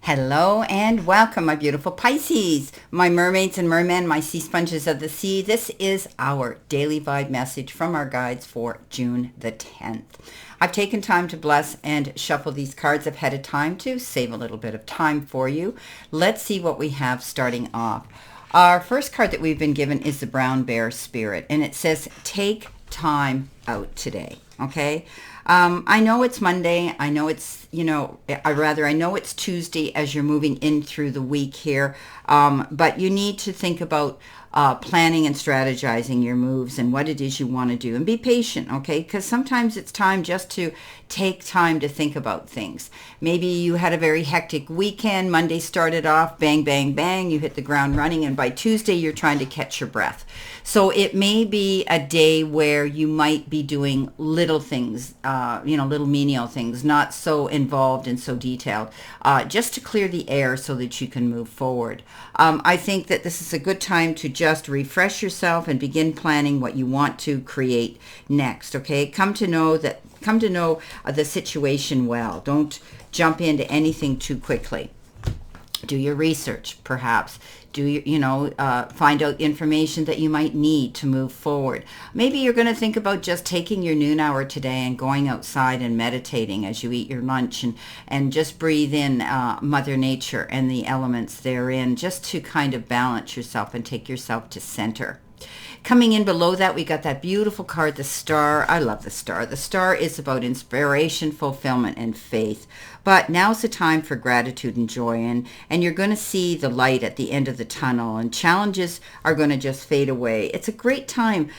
Hello and welcome, my beautiful Pisces, my mermaids and mermen, my sea sponges of the sea. This is our daily vibe message from our guides for June the 10th. I've taken time to bless and shuffle these cards ahead of time to save a little bit of time for you. Let's see what we have starting off. Our first card that we've been given is the Brown Bear Spirit, and it says, take time out today, okay? I know it's Monday. I know it's, I know it's Tuesday as you're moving in through the week here. But you need to think about planning and strategizing your moves and what it is you want to do, and be patient, okay? Because sometimes it's time just to take time to think about things. Maybe you had a very hectic weekend. Monday started off, bang, bang, bang. You hit the ground running, and by Tuesday you're trying to catch your breath. So it may be a day where you might be doing little things, little menial things, not so involved and so detailed, just to clear the air so that you can move forward. I think that this is a good time to just refresh yourself and begin planning what you want to create next, okay? Come to know the situation well. Don't jump into anything too quickly. Do your research, perhaps. Find out information that you might need to move forward. Maybe you're going to think about just taking your noon hour today and going outside and meditating as you eat your lunch and just breathe in Mother Nature and the elements therein, just to kind of balance yourself and take yourself to center. Coming in below that, we got that beautiful card, the Star. I love the Star. The Star is about inspiration, fulfillment, and faith. But now's the time for gratitude and joy, and you're going to see the light at the end of the tunnel, and challenges are going to just fade away. It's a great time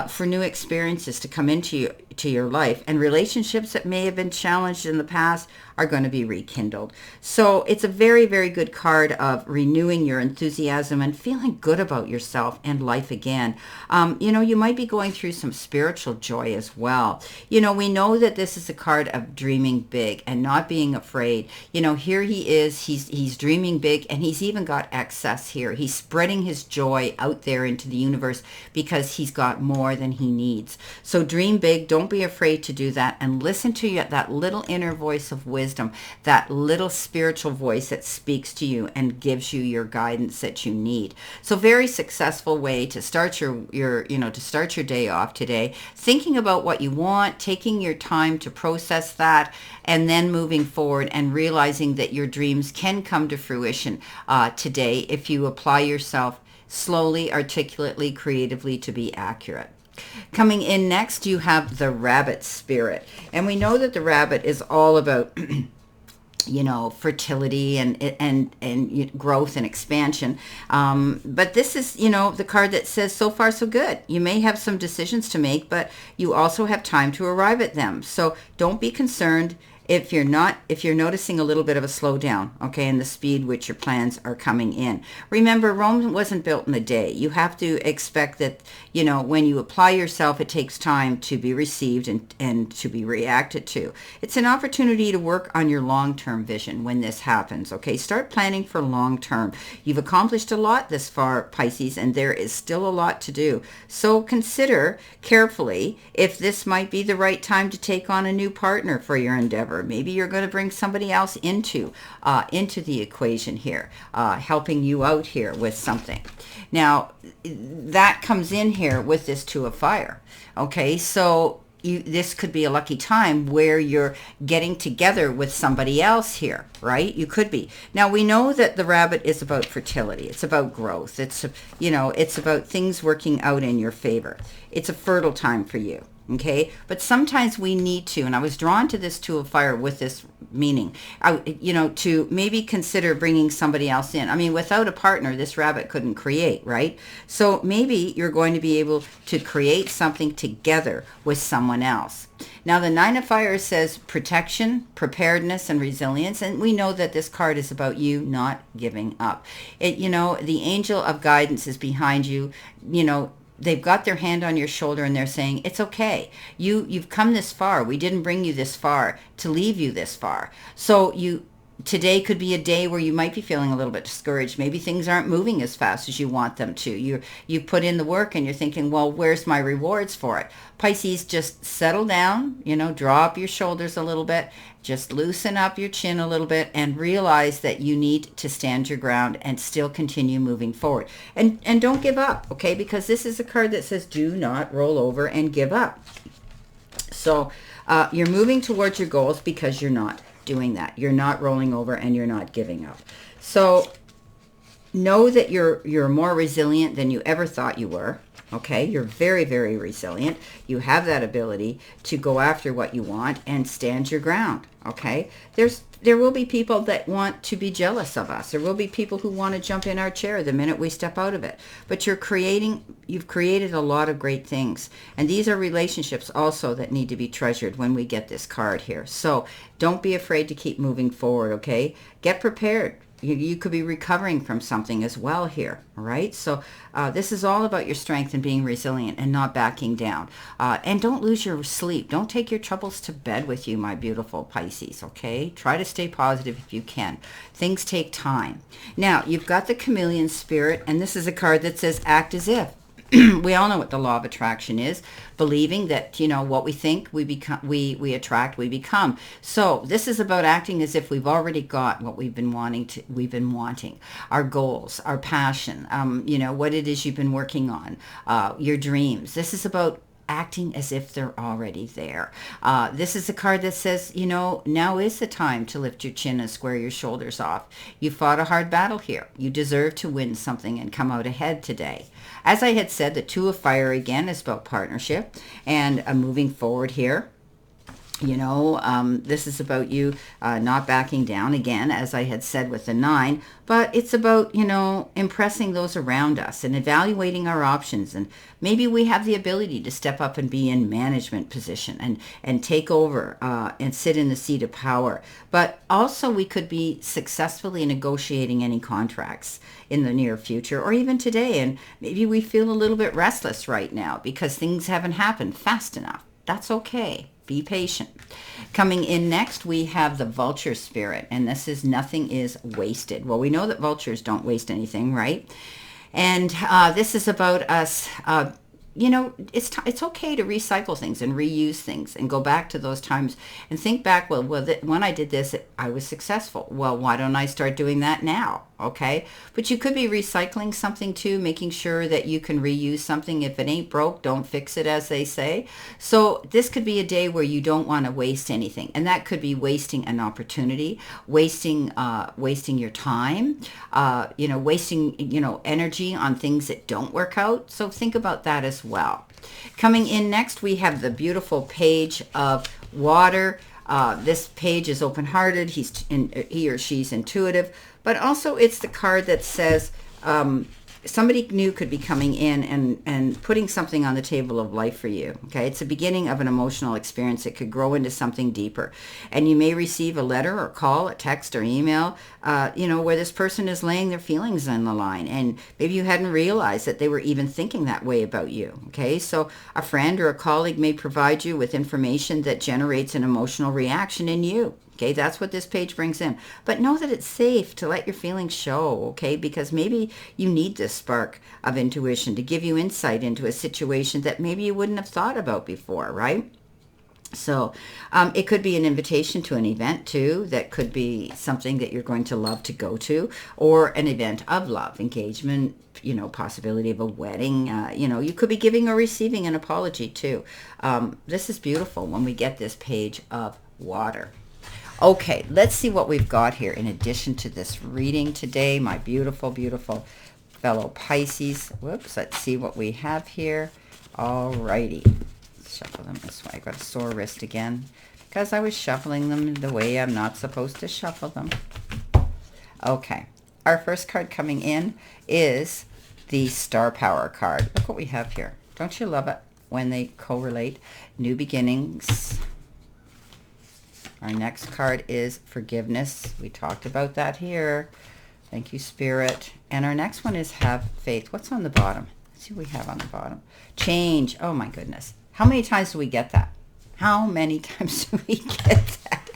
for new experiences to come into your life, and relationships that may have been challenged in the past are going to be rekindled. So it's a very, very good card of renewing your enthusiasm and feeling good about yourself and life again. You might be going through some spiritual joy as well. We know that this is a card of dreaming big and not being afraid. Here he is, he's dreaming big, and he's even got excess here. He's spreading his joy out there into the universe because he's got more than he needs. So dream big, don't be afraid to do that, and listen to that little inner voice of wisdom, that little spiritual voice that speaks to you and gives you your guidance that you need. So very successful way to start your day off today, thinking about what you want, taking your time to process that, and then moving forward and realizing that your dreams can come to fruition today if you apply yourself slowly, articulately, creatively to be accurate. Coming in next, you have the Rabbit Spirit. And we know that the rabbit is all about fertility and growth and expansion. But this is, the card that says so far so good. You may have some decisions to make, but you also have time to arrive at them. So don't be concerned if you're noticing a little bit of a slowdown, okay, in the speed which your plans are coming in. Remember, Rome wasn't built in a day. You have to expect that, when you apply yourself, it takes time to be received and to be reacted to. It's an opportunity to work on your long-term vision when this happens, okay? Start planning for long-term. You've accomplished a lot this far, Pisces, and there is still a lot to do. So consider carefully if this might be the right time to take on a new partner for your endeavor. Maybe you're going to bring somebody else into the equation here, helping you out here with something. Now, that comes in here with this Two of Fire. Okay, so this could be a lucky time where you're getting together with somebody else here, right? You could be. Now, we know that the rabbit is about fertility. It's about growth. It's about things working out in your favor. It's a fertile time for you. Okay, but sometimes we need to, and I was drawn to this Two of Fire with this meaning, to maybe consider bringing somebody else in. I mean, without a partner, this rabbit couldn't create, right? So maybe you're going to be able to create something together with someone else. Now, the Nine of Fire says protection, preparedness, and resilience, and we know that this card is about you not giving up. The angel of guidance is behind you, They've got their hand on your shoulder and they're saying, it's okay. You've come this far. We didn't bring you this far to leave you this far. So you Today could be a day where you might be feeling a little bit discouraged. Maybe things aren't moving as fast as you want them to. You put in the work and you're thinking, well, where's my rewards for it? Pisces, just settle down, drop your shoulders a little bit, just loosen up your chin a little bit and realize that you need to stand your ground and still continue moving forward. And don't give up, okay? Because this is a card that says do not roll over and give up. So you're moving towards your goals because you're not doing that. You're not rolling over and you're not giving up. So know that you're more resilient than you ever thought you were. Okay, you're very, very resilient. You have that ability to go after what you want and stand your ground. Okay, there will be people that want to be jealous of us. There will be people who want to jump in our chair the minute we step out of it. But you've created a lot of great things. And these are relationships also that need to be treasured when we get this card here. So don't be afraid to keep moving forward, okay? Get prepared. You could be recovering from something as well here, all right? So this is all about your strength and being resilient and not backing down. And don't lose your sleep. Don't take your troubles to bed with you, my beautiful Pisces, okay? Try to stay positive if you can. Things take time. Now, you've got the Chameleon spirit, and this is a card that says act as if. We all know what the law of attraction is, believing that, what we think we become, we attract, we become. So this is about acting as if we've already got what we've been wanting, our goals, our passion, what it is you've been working on, your dreams. This is about acting as if they're already there. This is a card that says, now is the time to lift your chin and square your shoulders off. You fought a hard battle here. You deserve to win something and come out ahead today. As I had said, the Two of Fire again is about partnership and moving forward here. This is about you not backing down again, as I had said with the 9, but it's about, impressing those around us and evaluating our options. And maybe we have the ability to step up and be in management position and take over and sit in the seat of power. But also we could be successfully negotiating any contracts in the near future or even today. And maybe we feel a little bit restless right now because things haven't happened fast enough. That's okay. Be patient. Coming in next, we have the Vulture spirit, and this is nothing is wasted. Well, we know that vultures don't waste anything, right? And this is about us, it's okay to recycle things and reuse things and go back to those times and think back, when I did this, I was successful. Well, why don't I start doing that now? Okay. But you could be recycling something too, making sure that you can reuse something. If it ain't broke, don't fix it, as they say. So this could be a day where you don't want to waste anything. And that could be wasting an opportunity, wasting your time, wasting, energy on things that don't work out. So think about that as well. Coming in next, we have the beautiful Page of Water. This page is open-hearted. He or she's intuitive. But also it's the card that says somebody new could be coming in and putting something on the table of life for you. Okay, it's the beginning of an emotional experience that could grow into something deeper. And you may receive a letter or call, a text or email, where this person is laying their feelings on the line. And maybe you hadn't realized that they were even thinking that way about you. Okay, so a friend or a colleague may provide you with information that generates an emotional reaction in you. Okay, that's what this page brings in. But know that it's safe to let your feelings show, okay? Because maybe you need this spark of intuition to give you insight into a situation that maybe you wouldn't have thought about before, right? So it could be an invitation to an event too. That could be something that you're going to love to go to, or an event of love, engagement, possibility of a wedding. You could be giving or receiving an apology too. This is beautiful when we get this Page of Water. Okay, let's see what we've got here in addition to this reading today, my beautiful, beautiful fellow Pisces. Whoops, let's see what we have here. All righty. Shuffle them this way. I got a sore wrist again because I was shuffling them the way I'm not supposed to shuffle them. Okay, our first card coming in is the Star Power card. Look what we have here. Don't you love it when they correlate? New beginnings. Our next card is Forgiveness. We talked about that here. Thank you, Spirit. And our next one is Have Faith. What's on the bottom? Let's see what we have on the bottom. Change. Oh, my goodness. How many times do we get that? How many times do we get that?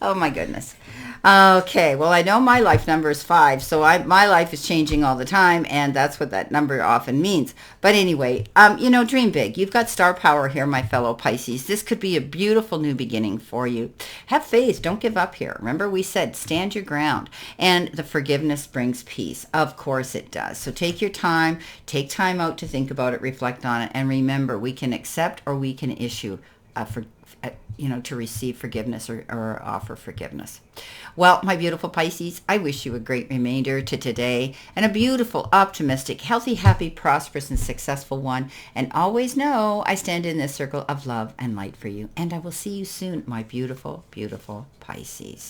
Oh, my goodness. Okay, well, I know my life number is 5, so my life is changing all the time, and that's what that number often means. But anyway, dream big. You've got star power here, my fellow Pisces. This could be a beautiful new beginning for you. Have faith. Don't give up here. Remember, we said stand your ground, and the forgiveness brings peace. Of course it does. So take your time. Take time out to think about it, reflect on it, and remember, we can accept or we can issue to receive forgiveness or offer forgiveness. Well, my beautiful Pisces, I wish you a great remainder to today and a beautiful, optimistic, healthy, happy, prosperous, and successful one. And always know I stand in this circle of love and light for you. And I will see you soon, my beautiful, beautiful Pisces.